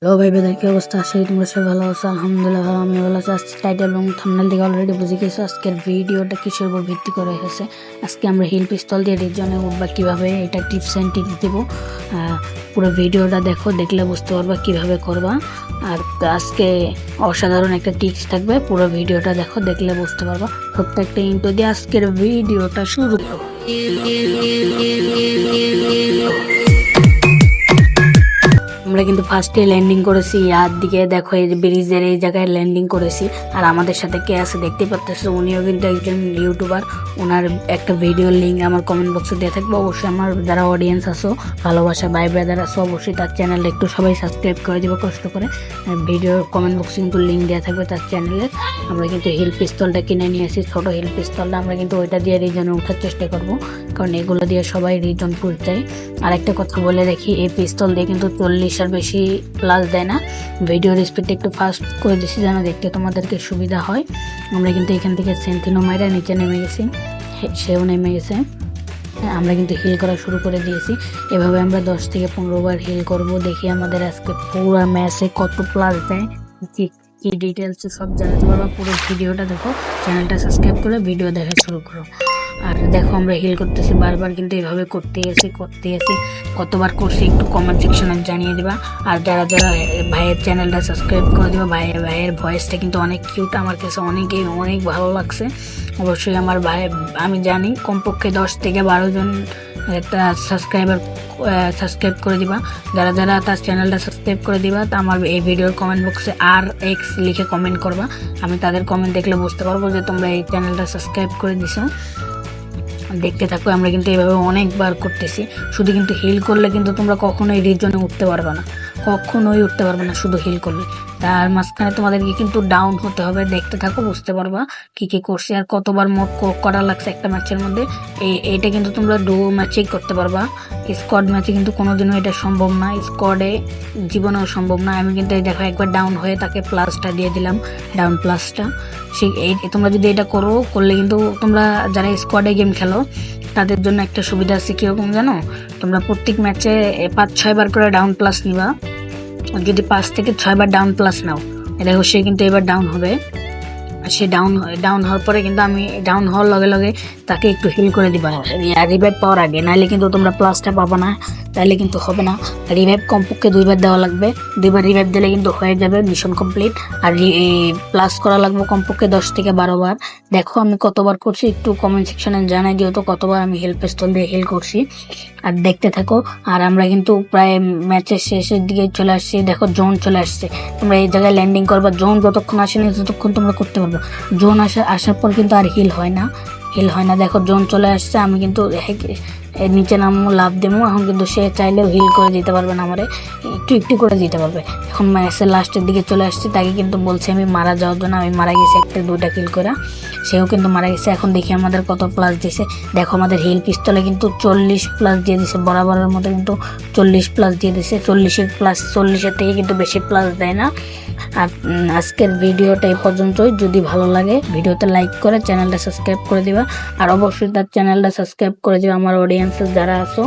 Hello ভাই বেদার কি অবস্থা? আশা করি তোমরা সবাই ভালো আছো। আলহামদুলিল্লাহ ভালো, আমি ভালো আছি। আজকে টাইটেল এবং থাম্বনেল থেকে অলরেডি বুঝে গেছো আজকের ভিডিওটা কিসের উপর ভিত্তি করে এসেছে। আজকে আমরা হিল পিস্তল দিয়ে রিজনে উঠবা কীভাবে, এটা টিপস অ্যান্ড টিপস দেবো। পুরো ভিডিওটা দেখো, দেখলে বুঝতে পারবা কীভাবে করবা। আর আজকে অসাধারণ একটা টিপস থাকবে, পুরো ভিডিওটা দেখো, দেখলে বুঝতে পারবা। প্রত্যেকটা ইন্টো দিয়ে আজকের ভিডিওটা শুরু করো। আমরা কিন্তু ফার্স্টে ল্যান্ডিং করেছি ইয়ার দিকে, দেখো এই যে ব্রিজের এই জায়গায় ল্যান্ডিং করেছি। আর আমাদের সাথে কে আছে দেখতে পাচ্ছেন, উনিও কিন্তু একজন ইউটিউবার। ওনার একটা ভিডিওর লিঙ্ক আমার কমেন্ট বক্সে দিয়ে থাকবো। অবশ্যই আমার যারা অডিয়েন্স আছো, ভালোবাসা ভাই ব্রাদার আছো, অবশ্যই তার চ্যানেলটা একটু সবাই সাবস্ক্রাইব করে দেবো কষ্ট করে। ভিডিওর কমেন্ট বক্সে কিন্তু লিঙ্ক দেওয়া থাকবে তার চ্যানেলের। আমরা কিন্তু হিল পিস্তলটা কিনে নিয়ে আসি, ছোটো হিল পিস্তলটা। আমরা কিন্তু ওইটা দিয়ে রিজনে ওঠার চেষ্টা করবো, কারণ এগুলো দিয়ে সবাই রিজন পুষ যায়। আর একটা কথা বলে রাখি, এই পিস্তল দিয়ে কিন্তু 40 বেশি প্লাস দেয় না। ভিডিওর স্পিডটা একটু ফাস্ট করে দিচ্ছি যেন দেখতে তোমাদেরকে সুবিধা হয়। আমরা কিন্তু এখান থেকে সেন্থিনো মাইরা নিচে নেমে গেছি, সেও নেমে গেছে। আমরা কিন্তু হিল করা শুরু করে দিয়েছি। এভাবে আমরা 10 থেকে 15 বার হিল করব। দেখি আমাদের আজকে পুরো ম্যাচে কত প্লাস দেয়, কি ডিটেলস সব জানাতে পারবো। পুরো ভিডিওটা দেখো, চ্যানেলটা সাবস্ক্রাইব করে ভিডিও দেখা শুরু করো। আর দেখো আমরা হিল করতেছি বারবার, কিন্তু এভাবে করতে আসি কতবার করছি একটু কমেন্ট সেকশনে জানিয়ে দিবা। আর যারা যারা ভাইয়ের চ্যানেলটা সাবস্ক্রাইব করে দিবা, ভাইয়ের ভয়েসটা কিন্তু অনেক কিউট, আমার কাছে অনেক ভালো লাগছে। অবশ্যই আমার ভাই, আমি জানি কমপক্ষে 10 থেকে 12 জন একটা সাবস্ক্রাইব করে দিবা। যারা যারা তার চ্যানেলটা সাবস্ক্রাইব করে দিবা, তা আমার এই ভিডিওর কমেন্ট বক্সে RX লিখে কমেন্ট করবা। আমি তাদের কমেন্ট দেখলে বুঝতে পারবো যে তোমরা এই চ্যানেলটা সাবস্ক্রাইব করে দিছো। দেখতে থাকো, আমরা কিন্তু এইভাবে অনেকবার করতেছি। শুধু কিন্তু হিল করলে কিন্তু তোমরা কখনোই রিজনে উঠতে পারবে না, শুধু হিল করলে। তার মাঝখানে তোমাদেরকে কিন্তু ডাউন হতে হবে। দেখতে থাকো, বুঝতে পারবা কি কি করছি আর কতবার মোট করা লাগছে একটা ম্যাচের মধ্যে। এইটা কিন্তু তোমরা ডো ম্যাচেই করতে পারবা, স্কোয়াড ম্যাচে কিন্তু কোনোদিনও এটা সম্ভব না, স্কোয়াডে জীবনেও সম্ভব না। আমি কিন্তু এই দেখো একবার ডাউন হয়ে তাকে প্লাসটা দিয়ে দিলাম, ডাউন প্লাসটা। তোমরা যদি এটা করলে কিন্তু তোমরা যারা স্কোয়াডে গেম খেলো তাদের জন্য একটা সুবিধা আছে। কীরকম জানো, তোমরা প্রত্যেক ম্যাচে 5-6 বার করে ডাউন প্লাস নিবা। যদি 5 থেকে 6 বার ডাউন প্লাস নাও, দেখো সে কিন্তু এবার ডাউন হবে। সে ডাউন হওয়ার পরে কিন্তু আমি ডাউন হওয়ার লগে লগে তাকে একটু হিল করে দিবা রিভাইভ পাওয়ার আগে, নাহলে কিন্তু তোমরা প্লাসটা পাবো না, তাহলে কিন্তু হবে না। রিভাইভ কমপক্ষে 2 বার দেওয়া লাগবে, 2 বার রিভাইভ দিলে কিন্তু হয়ে যাবে মিশন কমপ্লিট। আর প্লাস করা লাগবে কমপক্ষে 10 থেকে 12 বার। দেখো আমি কতবার করছি একটু কমেন্ট সেকশনে জানাই দিও তো কতবার আমি হিল পিস্তল দিয়ে হিল করছি। আর দেখতে থাকো। আর আমরা কিন্তু প্রায় ম্যাচের শেষের দিকে চলে আসছি। দেখো জোন চলে আসছে, তোমরা এই জায়গায় ল্যান্ডিং করবা। জোন যতক্ষণ আসেনি ততক্ষণ তোমরা করতে পারবে। জোন আসার পর কিন্তু আর হিল হয় না। দেখো জোন চলে আসছে, আমি কিন্তু নিচে নামবো, লাভ দেবো। এখন কিন্তু সে চাইলেও হিল করে দিতে পারবে না, আমারে একটু করে দিতে পারবে। এখন ম্যাচের লাস্টের দিকে চলে আসছে, তাকে কিন্তু বলছে আমি মারা যাওয়ার জন্য। আমি মারা গেছি 1-2টা কিল করে, সেও কিন্তু মারা গেছে। এখন দেখি আমাদের কত প্লাস দিয়েছে। দেখো আমাদের হিল পিস্তলে কিন্তু 40 প্লাস দিয়ে দিছে, বরাবরের মতো কিন্তু 40 প্লাস দিয়ে দিছে। 40-এর থেকে কিন্তু বেশি প্লাস দেয় না। আর আজকের ভিডিওটা এই পর্যন্তই। যদি ভালো লাগে ভিডিওতে লাইক করে চ্যানেলটা সাবস্ক্রাইব করে দিবা। আর অবশ্যই তার চ্যানেলটা সাবস্ক্রাইব করে দিবা আমার অডিয়েন্স যারা আছো।